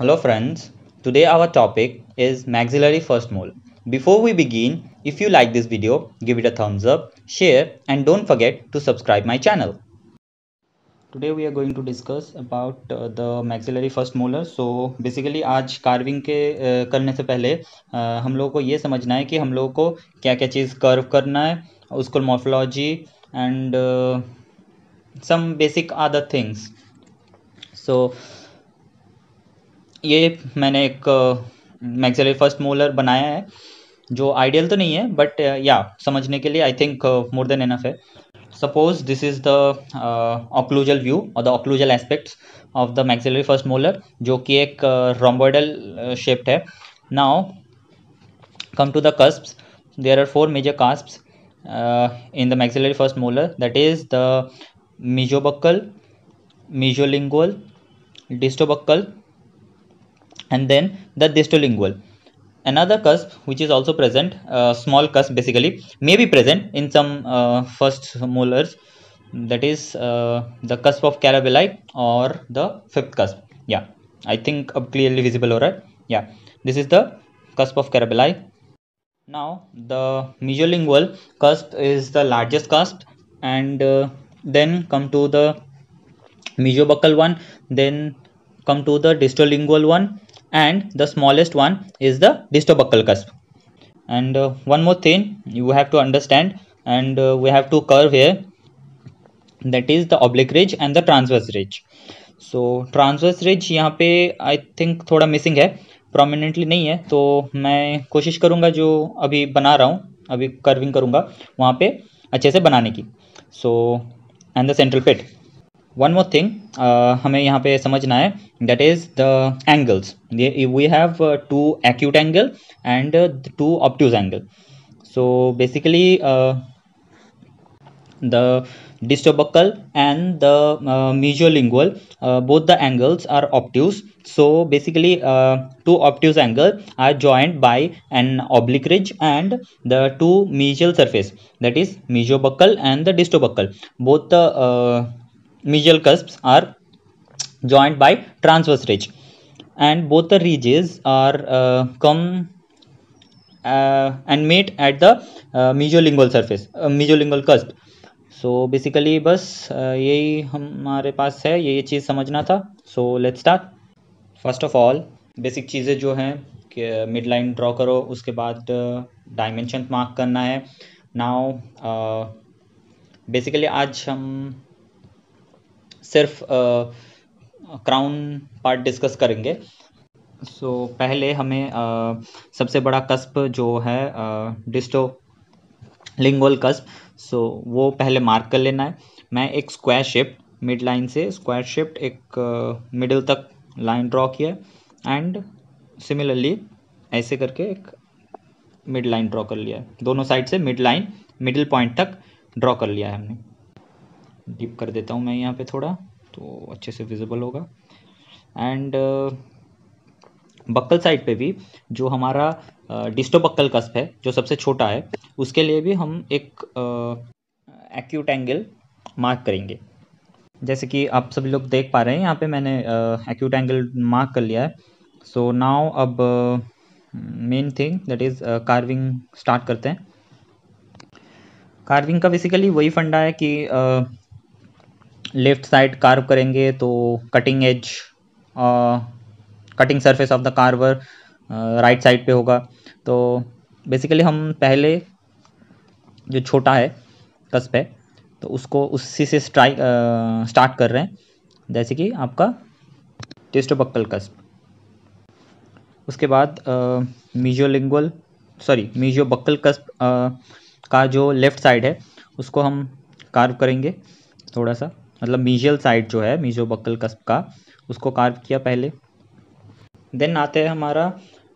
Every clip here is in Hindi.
Hello friends, today our topic is maxillary first mole. Before we begin, if you like this video, give it a thumbs up, share and don't forget to subscribe my channel. Today we are going to discuss about the maxillary first molar. So basically आज carving के करने से पहले हम लोगों को ये समझना है कि हम लोगों को क्या क्या चीज़ कर्व करना है, उसको morphology and some basic other things. So ये मैंने एक मैक्सिलरी फर्स्ट मोलर बनाया है जो आइडियल तो नहीं है बट या समझने के लिए I think more than enough है. Suppose this is the occlusal view और the occlusal aspects of the maxillary first molar जो कि एक रोम्बोइडल शेप्ड है. Now come to the cusps. There are four major cusps in the maxillary first molar, that is the mesobuccal, mesolingual, distobuccal and then the distolingual. Another cusp which is also present, small cusp basically, may be present in some first molars, that is the cusp of Carabelli or the fifth cusp. Yeah, I think अब clearly visible हो रहा है. Yeah, this is the cusp of Carabelli. Now the mesolingual cusp is the largest cusp and then come to the mesobuccal one, then come to the distolingual one, and the smallest one is the distobuccal cusp. And one more thing you have to understand, and we have to curve here, that is the oblique ridge and the transverse ridge. So transverse ridge यहाँ पे I think थोड़ा missing है, prominently नहीं है, तो मैं कोशिश करूँगा जो अभी बना रहा हूँ, अभी curving करूँगा वहाँ पे अच्छे से बनाने की. So and the central pit. One more thing हमें यहाँ पे समझना है, that is the angles. We have two acute angle and two obtuse angle. So basically the distobuccal and the mesolingual, both the angles are obtuse. So basically two obtuse angle are joined by an oblique ridge and the two mesial surface, that is mesobuccal and the distobuccal. Both the mesial cusps are joined by transverse ridge and both the ridges are come and meet at the mesolingual surface, mesolingual cusp. So basically बस यही हमारे पास है, ये चीज़ समझना था. So let's start. First of all basic चीज़ें जो हैं कि मिड लाइन ड्रॉ करो, उसके बाद डायमेंशन मार्क करना है. नाउ बेसिकली आज हम सिर्फ क्राउन पार्ट डिस्कस करेंगे. सो पहले हमें सबसे बड़ा कस्प जो है डिस्टो लिंगुअल कस्प, सो वो पहले मार्क कर लेना है. मैं एक स्क्वायर शेप मिड लाइन से स्क्वायर शेप एक मिडिल तक लाइन ड्रॉ किया एंड सिमिलरली ऐसे करके एक मिड लाइन ड्रॉ कर लिया है. दोनों साइड से मिड लाइन मिडिल पॉइंट तक ड्रॉ कर लिया है हमने. डीप कर देता हूँ मैं यहाँ पे थोड़ा तो अच्छे से विजिबल होगा. एंड बक्कल साइड पे भी जो हमारा डिस्टोबक्कल कस्प है जो सबसे छोटा है, उसके लिए भी हम एक एक्यूट एंगल मार्क करेंगे. जैसे कि आप सभी लोग देख पा रहे हैं यहाँ पे मैंने एक्यूट एंगल मार्क कर लिया है. सो नाउ अब main thing that is carving start करते हैं. कार्विंग का बेसिकली वही फंडा है कि लेफ्ट साइड कार्व करेंगे तो cutting edge cutting surface of the Carver right side पे होगा. तो बेसिकली हम पहले जो छोटा है कस्प है तो उसको उसी से स्टार्ट कर रहे हैं, जैसे कि आपका डिस्टोबक्कल कस्प. उसके बाद मेसोबक्कल कस्प का जो लेफ्ट साइड है उसको हम कार्व करेंगे थोड़ा सा, मतलब मेसियल साइड जो है मेसोबक्कल कस्प का उसको कार्व किया पहले. देन आते हैं हमारा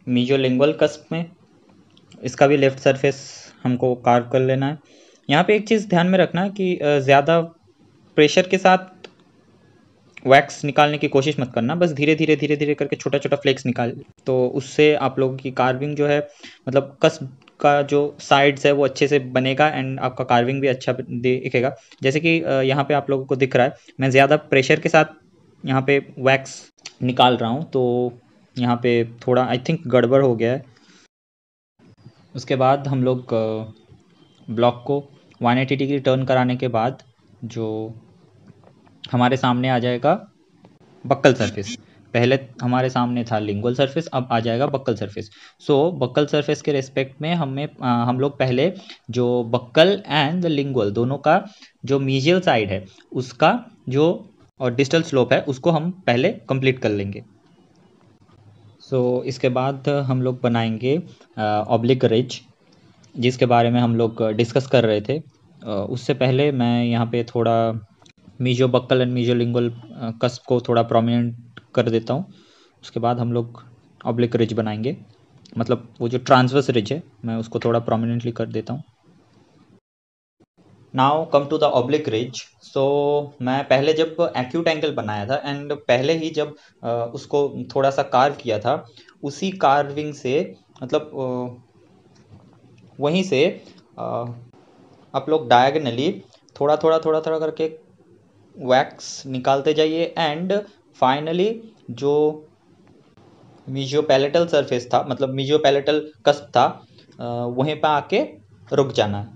मेसोलिंगुअल कस्प में, इसका भी लेफ्ट सरफेस हमको कार्व कर लेना है. यहाँ पे एक चीज़ ध्यान में रखना है कि ज़्यादा प्रेशर के साथ वैक्स निकालने की कोशिश मत करना, बस धीरे धीरे करके छोटा छोटा फ्लेक्स निकाल, तो उससे आप लोगों की कार्विंग जो है मतलब कस्प का जो साइड्स है वो अच्छे से बनेगा एंड आपका कार्विंग भी अच्छा दिखेगा. जैसे कि यहाँ पे आप लोगों को दिख रहा है मैं ज़्यादा प्रेशर के साथ यहाँ पे वैक्स निकाल रहा हूँ, तो यहाँ पे थोड़ा आई थिंक गड़बड़ हो गया है। उसके बाद हम लोग ब्लॉक को 180 डिग्री टर्न कराने के बाद जो हमारे सामने आ जाएगा बक्कल सरफेस। पहले हमारे सामने था लिंगुअल सरफेस, अब आ जाएगा बक्कल सरफेस। सो बक्कल सरफेस के रिस्पेक्ट में हम लोग पहले जो बक्कल एंड लिंगुअल दोनों का जो मीजियल साइड है उसका जो और डिस्टल स्लोप है उसको हम पहले कंप्लीट कर लेंगे। सो इसके बाद हम लोग बनाएंगे ऑब्लिक रिज, जिसके बारे में हम लोग डिस्कस कर रहे थे। उससे पहले मैं यहाँ पे थोड़ा mesiobuccal and mesiolingual cusp को थोड़ा प्रोमिनेंट कर देता हूँ। उसके बाद हम लोग ऑब्लिक रिज बनाएंगे, मतलब वो जो ट्रांसवर्स रिज है मैं उसको थोड़ा प्रोमिनेंटली कर देता हूँ। Now come to the oblique ridge. So मैं पहले जब एक्यूट एंगल बनाया था एंड पहले ही जब उसको थोड़ा सा कार्व किया था, उसी कार्विंग से मतलब वहीं से आप लोग डायगनली थोड़ा थोड़ा करके वैक्स निकालते जाइए एंड फाइनली जो मीजियोपैलेटल सरफेस था, मतलब मीजियोपैलेटल कस्प था, वहीं पे आके रुक जाना है।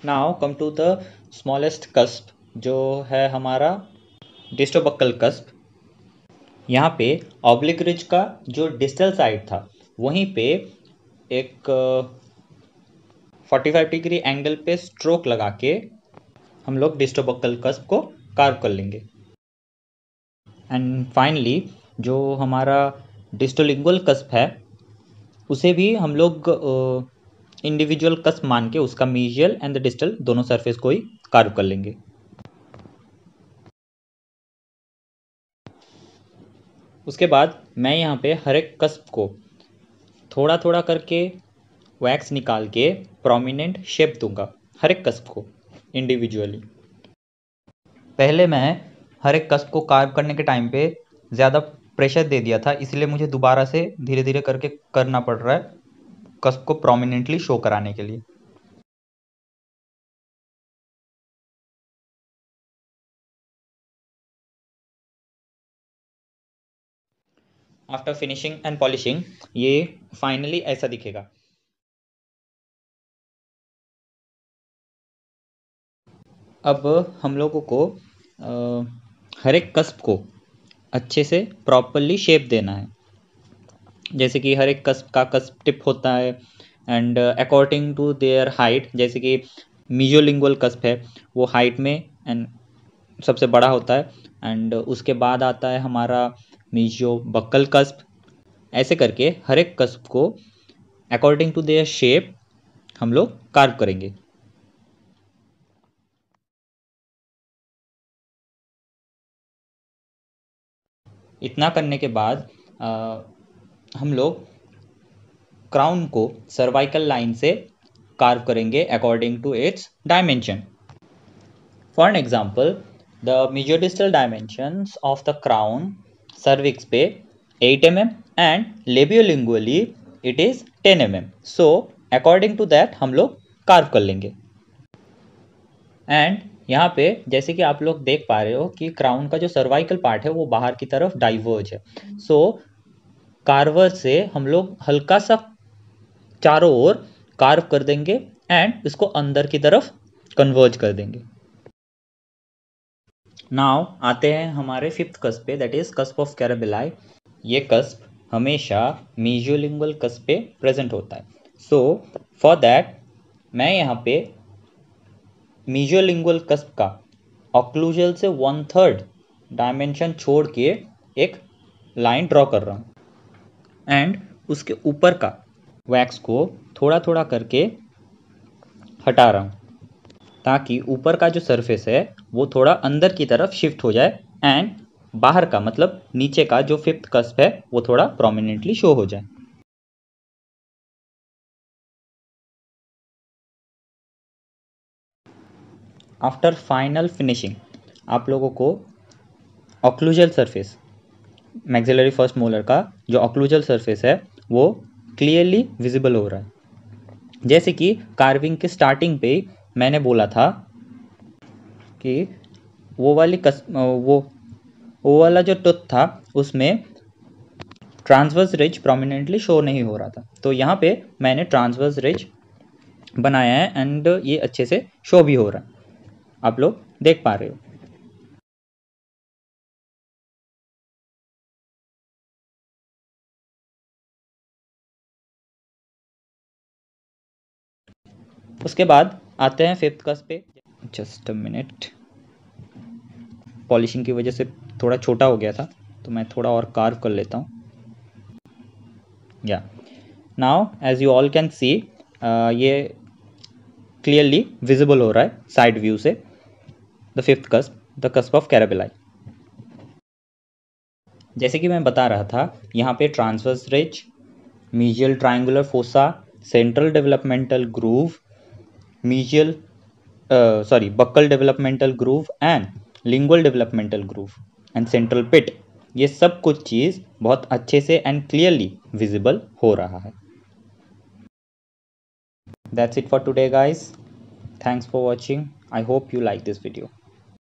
Now come to the smallest cusp जो है हमारा डिस्टोबक्कल कस्प। यहाँ पे ऑब्लिक रिज का जो डिस्टल साइड था वहीं पे एक 45 डिग्री एंगल पे स्ट्रोक लगा के हम लोग डिस्टोबक्कल कस्प को कार्व कर लेंगे। एंड फाइनली जो हमारा डिस्टोलिंगुअल कस्प है उसे भी हम लोग इंडिविजुअल कस्प मान के उसका मीजियल एंड द डिस्टल दोनों सरफेस को ही कार्व कर लेंगे। उसके बाद मैं यहाँ पे हर एक कस्प को थोड़ा थोड़ा करके वैक्स निकाल के प्रोमिनेंट शेप दूंगा हर एक कस्प को इंडिविजुअली। पहले मैं हर एक कस्प को कार्व करने के टाइम पे ज़्यादा प्रेशर दे दिया था, इसलिए मुझे दोबारा से धीरे धीरे करके करना पड़ रहा है कस्प को प्रोमिनेंटली शो कराने के लिए। आफ्टर फिनिशिंग एंड पॉलिशिंग ये फाइनली ऐसा दिखेगा। अब हम लोगों को हर एक कस्प को अच्छे से प्रॉपरली शेप देना है, जैसे कि हर एक कस्प का कस्प टिप होता है and according to their height, जैसे कि मीजोलिंगुअल कस्प है वो हाइट में एंड सबसे बड़ा होता है एंड उसके बाद आता है हमारा मीजो बक्कल कस्प। ऐसे करके हर एक कस्प को अकॉर्डिंग टू देयर शेप हम लोग कार्व करेंगे। इतना करने के बाद हम लोग क्राउन को सर्वाइकल लाइन से कार्व करेंगे according to its dimension. For an example the mesiodistal dimensions of the crown cervix पे 8 mm and labiolingually it is 10 mm। So according to that हम लोग कार्व कर लेंगे। एंड यहाँ पे जैसे कि आप लोग देख पा रहे हो कि क्राउन का जो सर्वाइकल पार्ट है वो बाहर की तरफ डाइवर्ज है। सो कार्वर से हम लोग हल्का सा चारों ओर कार्व कर देंगे एंड इसको अंदर की तरफ कन्वर्ज कर देंगे। नाउ आते हैं हमारे फिफ्थ कस्प पे, दैट इज कस्प ऑफ कैराबिलाई। ये कस्प हमेशा मीजोलिंगुअल कस्प पे प्रेजेंट होता है। सो फॉर दैट मैं यहाँ पे मीजोलिंगुअल कस्प का ऑक्लूजल से 1/3 डायमेंशन छोड़ के एक लाइन ड्रॉ कर रहा हूँ एंड उसके ऊपर का वैक्स को थोड़ा थोड़ा करके हटा रहा हूँ ताकि ऊपर का जो सरफेस है वो थोड़ा अंदर की तरफ शिफ्ट हो जाए एंड बाहर का मतलब नीचे का जो फिफ्थ कस्प है वो थोड़ा प्रोमिनेंटली शो हो जाए। आफ्टर फाइनल फिनिशिंग आप लोगों को occlusal surface, maxillary first molar का जो ऑक्लूजल सरफेस है वो क्लियरली विजिबल हो रहा है। जैसे कि कार्विंग के स्टार्टिंग पे मैंने बोला था कि वो वाली वो वाला जो टूथ था उसमें ट्रांसवर्स रिज प्रोमिनेंटली शो नहीं हो रहा था, तो यहाँ पे मैंने ट्रांसवर्स रिज बनाया है एंड ये अच्छे से शो भी हो रहा है, आप लोग देख पा रहे हो। उसके बाद आते हैं फिफ्थ कस पे। जस्ट अ मिनट, पॉलिशिंग की वजह से थोड़ा छोटा हो गया था, तो मैं थोड़ा और कार्व कर लेता हूँ। या now as you all can see, ये क्लियरली विजिबल हो रहा है साइड व्यू से, the fifth cusp, the cusp of Carabelli. जैसे कि मैं बता रहा था, यहाँ पे transverse ridge, mesial triangular fossa, central developmental groove, mesial buccal developmental groove and lingual developmental groove and central pit, ये सब कुछ चीज़ बहुत अच्छे से एंड क्लियरली विजिबल हो रहा है। That's it for today, guys. Thanks for watching. I hope you like this video.